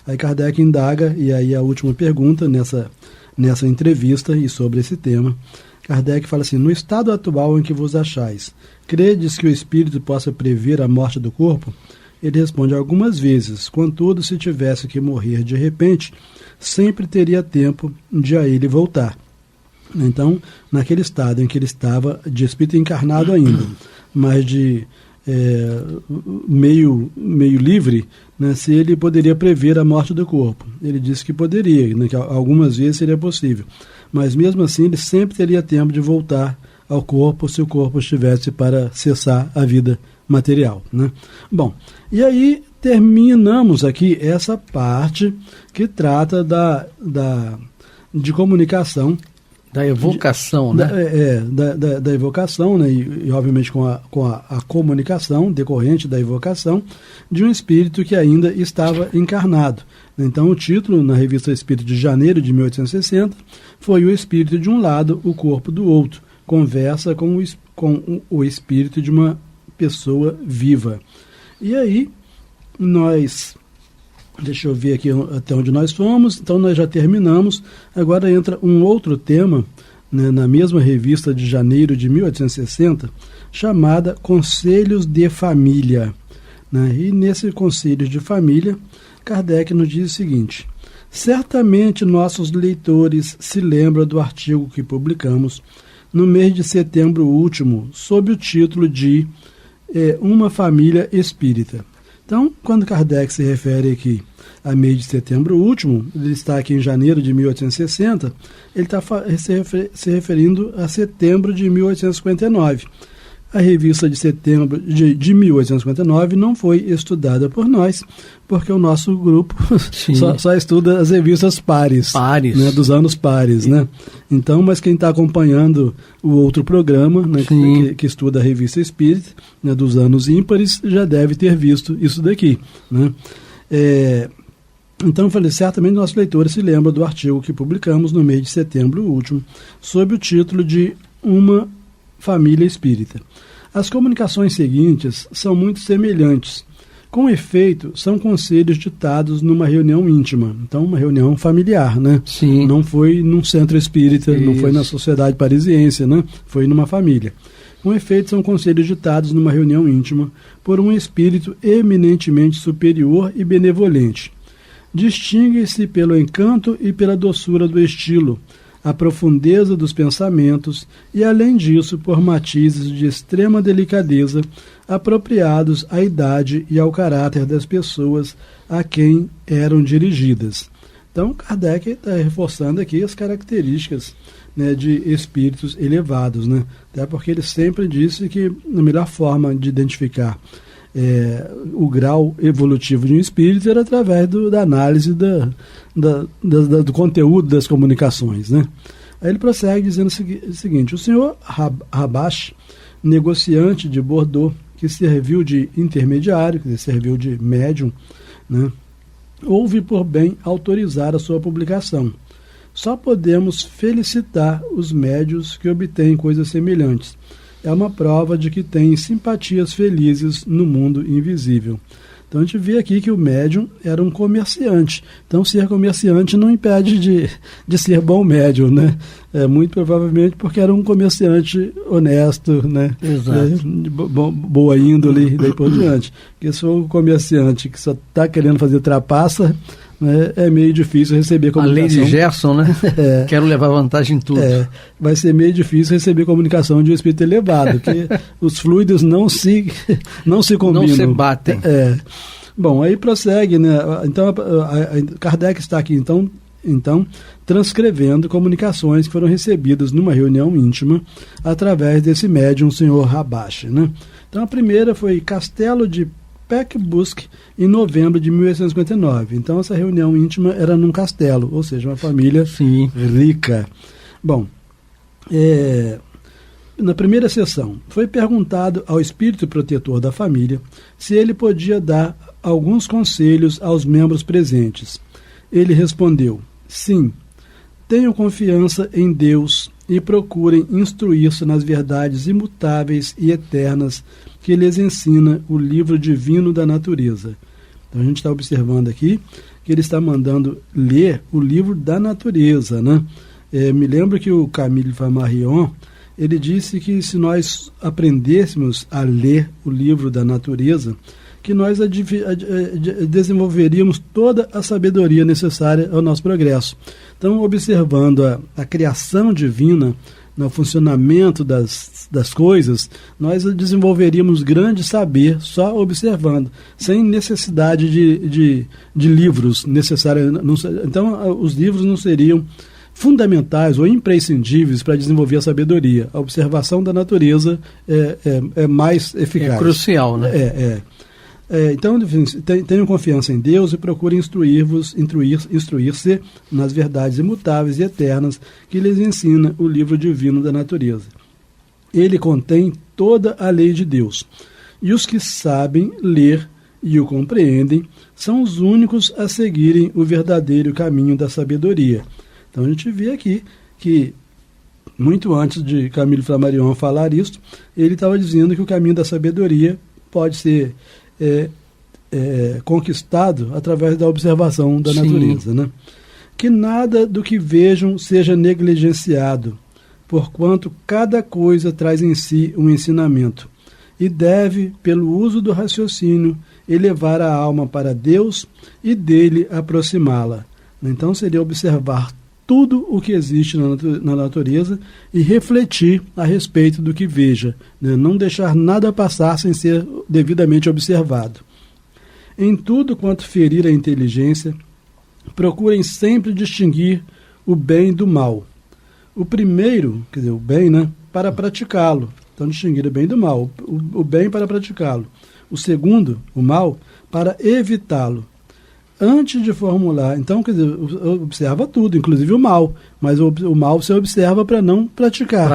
Speaker 5: Aí Kardec indaga, e aí a última pergunta nessa entrevista e sobre esse tema, Kardec fala assim, no estado atual em que vos achais, credes que o espírito possa prever a morte do corpo? Ele responde, algumas vezes, contudo, se tivesse que morrer de repente, sempre teria tempo de a ele voltar. Então, naquele estado em que ele estava, de espírito encarnado ainda, mas de meio livre, né, se ele poderia prever a morte do corpo. Ele disse que poderia, né, que algumas vezes seria possível. Mas mesmo assim ele sempre teria tempo de voltar ao corpo se o corpo estivesse para cessar a vida material, né? Bom, e aí terminamos aqui essa parte que trata de comunicação.
Speaker 4: Da evocação, né?
Speaker 5: Da evocação, né? E obviamente com a comunicação decorrente da evocação de um espírito que ainda estava encarnado. Então o título na Revista Espírito de janeiro de 1860 foi O Espírito de um Lado, o Corpo do Outro. Conversa com o espírito de uma pessoa viva. E aí deixa eu ver aqui até onde nós fomos. Então nós já terminamos. Agora entra um outro tema, né, na mesma revista de janeiro de 1860, chamada Conselhos de Família, né? E nesse Conselhos de Família, Kardec nos diz o seguinte: certamente nossos leitores se lembram do artigo que publicamos no mês de setembro último, sob o título de Uma Família Espírita. Então, quando Kardec se refere aqui a mês de setembro último, ele está aqui em janeiro de 1860, ele está se referindo a setembro de 1859. A revista de setembro de 1859 não foi estudada por nós, porque o nosso grupo só estuda as revistas pares. Né, dos anos pares, né? Então, mas quem está acompanhando o outro programa, né, que estuda a Revista Espírita, né, dos anos ímpares, já deve ter visto isso daqui, né? Então, eu falei, certamente nossos leitores se lembram do artigo que publicamos no mês de setembro último, sob o título de Uma Família Espírita. As comunicações seguintes são muito semelhantes. Com efeito, são conselhos ditados numa reunião íntima. Então, uma reunião familiar, né?
Speaker 4: Sim.
Speaker 5: Não foi num centro espírita, não foi na sociedade parisiense, né? Foi numa família. Com efeito, são conselhos ditados numa reunião íntima por um espírito eminentemente superior e benevolente. Distingue-se pelo encanto e pela doçura do estilo, a profundeza dos pensamentos e, além disso, por matizes de extrema delicadeza apropriados à idade e ao caráter das pessoas a quem eram dirigidas. Então, Kardec está reforçando aqui as características, né, de espíritos elevados, né? Até porque ele sempre disse que a melhor forma de identificar o grau evolutivo de um espírito era através da análise do conteúdo das comunicações, né? Aí ele prossegue dizendo o seguinte: o senhor Habash, negociante de Bordeaux, que serviu de intermediário, que serviu de médium, né, houve por bem autorizar a sua publicação. Só podemos felicitar os médios que obtêm coisas semelhantes. É uma prova de que tem simpatias felizes no mundo invisível. Então a gente vê aqui que o médium era um comerciante. Então ser comerciante não impede de ser bom médium, né? Muito provavelmente porque era um comerciante honesto, né?
Speaker 4: Exato.
Speaker 5: Boa índole e daí por diante. Porque se for um comerciante que só está querendo fazer trapaça, né, é meio difícil receber comunicação.
Speaker 4: A lei de Gerson, né? Quero levar vantagem em tudo.
Speaker 5: Vai ser meio difícil receber comunicação de um espírito elevado, porque os fluidos não se combinam.
Speaker 4: Não se batem.
Speaker 5: Bom, aí prossegue, né? Então, Kardec está aqui, então, transcrevendo comunicações que foram recebidas numa reunião íntima através desse médium, senhor Habash, né? Então, a primeira foi Castelo de Pecbusk, em novembro de 1859. Então, essa reunião íntima era num castelo, ou seja, uma família rica. Bom, na primeira sessão, foi perguntado ao espírito protetor da família se ele podia dar alguns conselhos aos membros presentes. Ele respondeu: sim, tenham confiança em Deus e procurem instruir-se nas verdades imutáveis e eternas que lhes ensina o livro divino da natureza. Então a gente está observando aqui que ele está mandando ler o livro da natureza, né? Me lembro que o Camille Flammarion, ele disse que se nós aprendêssemos a ler o livro da natureza, que nós desenvolveríamos toda a sabedoria necessária ao nosso progresso. Então, observando a criação divina, no funcionamento das coisas, nós desenvolveríamos grande saber só observando, sem necessidade de livros necessários. Então, os livros não seriam fundamentais ou imprescindíveis para desenvolver a sabedoria. A observação da natureza é mais eficaz.
Speaker 4: É crucial, né?
Speaker 5: Então, tenham confiança em Deus e procurem instruir-se nas verdades imutáveis e eternas que lhes ensina o livro divino da natureza. Ele contém toda a lei de Deus. E os que sabem ler e o compreendem são os únicos a seguirem o verdadeiro caminho da sabedoria. Então a gente vê aqui que, muito antes de Camilo Flammarion falar isso, ele estava dizendo que o caminho da sabedoria pode ser conquistado através da observação da natureza, né? Que nada do que vejam seja negligenciado, porquanto cada coisa traz em si um ensinamento, e deve, pelo uso do raciocínio, elevar a alma para Deus e dele aproximá-la. Então seria observar tudo o que existe na natureza e refletir a respeito do que veja, né? Não deixar nada passar sem ser devidamente observado. Em tudo quanto ferir a inteligência, procurem sempre distinguir o bem do mal. O primeiro, quer dizer, o bem, né, para praticá-lo. Então, distinguir o bem do mal. O bem para praticá-lo. O segundo, o mal, para evitá-lo. Antes de formular, então, quer dizer, observa tudo, inclusive o mal. Mas o mal você observa para não praticar.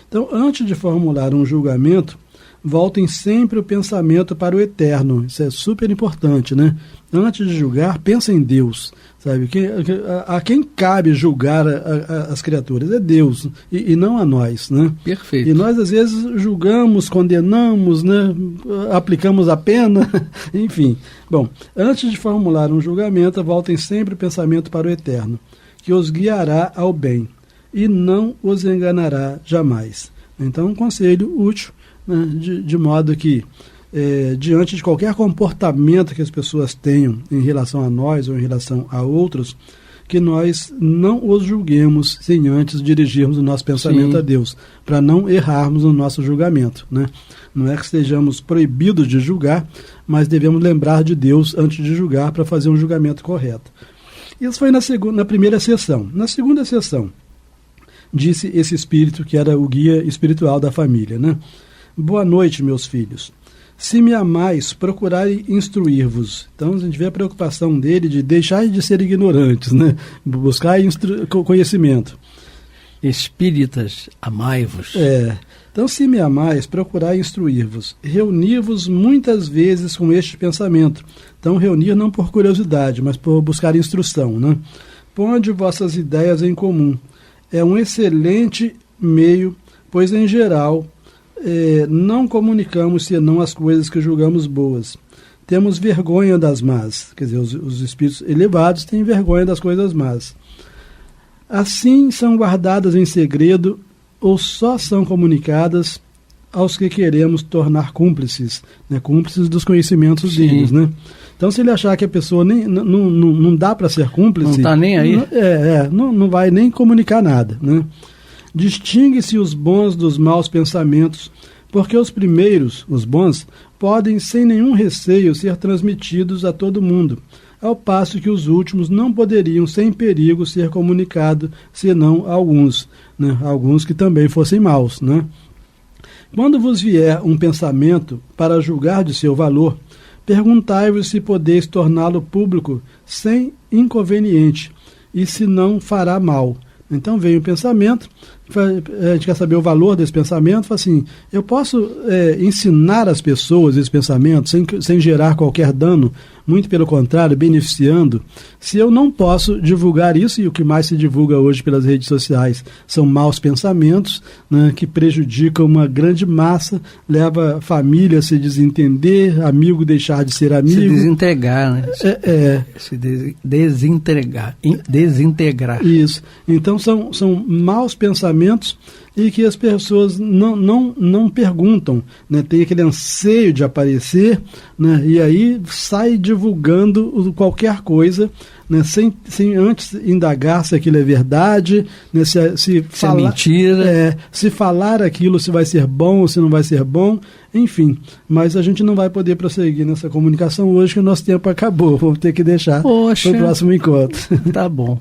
Speaker 5: Então, antes de formular um julgamento, voltem sempre o pensamento para o eterno. Isso é super importante, né? Antes de julgar, pensa em Deus. Sabe? A quem cabe julgar as criaturas? É Deus, e não a nós, né?
Speaker 4: Perfeito.
Speaker 5: E nós, às vezes, julgamos, condenamos, né? Aplicamos a pena, enfim. Bom, antes de formular um julgamento, voltem sempre o pensamento para o eterno, que os guiará ao bem, e não os enganará jamais. Então, um conselho útil, né? De modo que, diante de qualquer comportamento que as pessoas tenham em relação a nós ou em relação a outros, que nós não os julguemos sem antes dirigirmos o nosso pensamento a Deus, para não errarmos no nosso julgamento, né? Não é que estejamos proibidos de julgar, mas devemos lembrar de Deus antes de julgar para fazer um julgamento correto. Isso foi na primeira sessão. Na segunda sessão, disse esse espírito que era o guia espiritual da família, né? Boa noite, meus filhos. Se me amais, procurai instruir-vos. Então, a gente vê a preocupação dele de deixar de ser ignorantes, né? Buscar conhecimento.
Speaker 4: Espíritas, amai-vos.
Speaker 5: Então, se me amais, procurai instruir-vos. Reuni-vos muitas vezes com este pensamento. Então, reunir não por curiosidade, mas por buscar instrução, né? Ponde vossas ideias em comum. É um excelente meio, pois, em geral, não comunicamos senão as coisas que julgamos boas. Temos vergonha das más. Quer dizer, os espíritos elevados têm vergonha das coisas más. Assim são guardadas em segredo ou só são comunicadas aos que queremos tornar cúmplices, né? Cúmplices dos conhecimentos deles, né? Então, se ele achar que a pessoa não dá para ser cúmplice...
Speaker 4: Não está nem aí.
Speaker 5: Não vai nem comunicar nada, né? Distingue-se os bons dos maus pensamentos, porque os primeiros, os bons, podem sem nenhum receio ser transmitidos a todo mundo, ao passo que os últimos não poderiam sem perigo ser comunicados, senão a alguns, né? Alguns que também fossem maus, né? Quando vos vier um pensamento para julgar de seu valor, perguntai-vos se podeis torná-lo público sem inconveniente, e se não fará mal. Então vem o pensamento, a gente quer saber o valor desse pensamento, fala assim, eu posso ensinar as pessoas esse pensamento sem gerar qualquer dano, muito pelo contrário, beneficiando, se eu não posso divulgar isso, e o que mais se divulga hoje pelas redes sociais são maus pensamentos, né, que prejudicam uma grande massa, leva a família a se desentender, amigo deixar de ser amigo.
Speaker 4: Se desintegrar, né? Se desintegrar.
Speaker 5: Isso. Então são maus pensamentos e que as pessoas não perguntam, né? Tem aquele anseio de aparecer, né? E aí sai divulgando qualquer coisa, né? Sem antes indagar se aquilo é verdade, né? Se falar,
Speaker 4: é mentira.
Speaker 5: Se falar aquilo, se vai ser bom ou se não vai ser bom, enfim. Mas a gente não vai poder prosseguir nessa comunicação hoje, que o nosso tempo acabou. Vamos ter que deixar para o próximo encontro.
Speaker 4: Tá bom.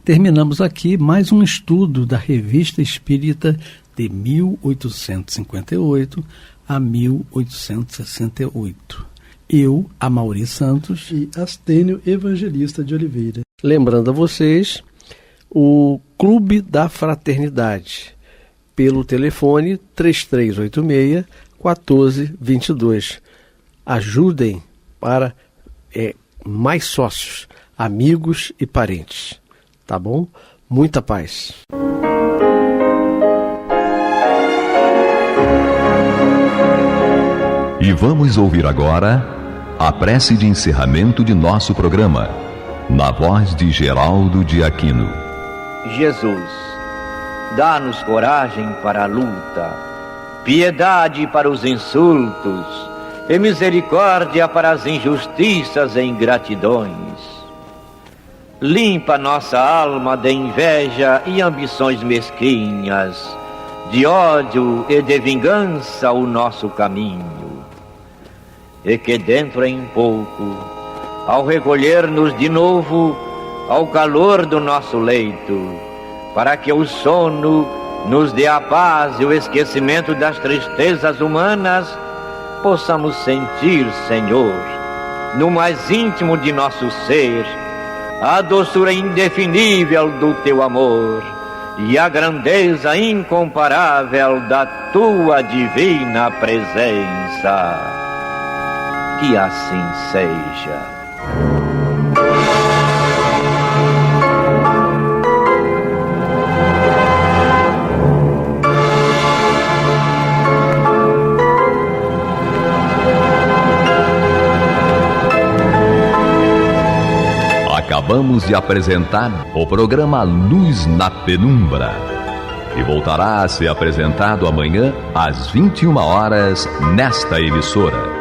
Speaker 4: terminamos aqui mais um estudo da Revista Espírita de 1858 a 1868. Eu, Amaury Santos
Speaker 5: e Astênio Evangelista de Oliveira.
Speaker 6: Lembrando a vocês, o Clube da Fraternidade, pelo telefone 3386-1422. Ajudem para mais sócios, amigos e parentes. Tá bom? Muita paz.
Speaker 1: E vamos ouvir agora a prece de encerramento de nosso programa, na voz de Geraldo de Aquino.
Speaker 7: Jesus, dá-nos coragem para a luta, piedade para os insultos e misericórdia para as injustiças e ingratidões. Limpa nossa alma de inveja e ambições mesquinhas, de ódio e de vingança o nosso caminho. E que dentro em pouco, ao recolher-nos de novo ao calor do nosso leito, para que o sono nos dê a paz e o esquecimento das tristezas humanas, possamos sentir, Senhor, no mais íntimo de nosso ser, a doçura indefinível do Teu amor e a grandeza incomparável da Tua divina presença. Que assim seja.
Speaker 1: Acabamos de apresentar o programa Luz na Penumbra, que voltará a ser apresentado amanhã às 21 horas nesta emissora.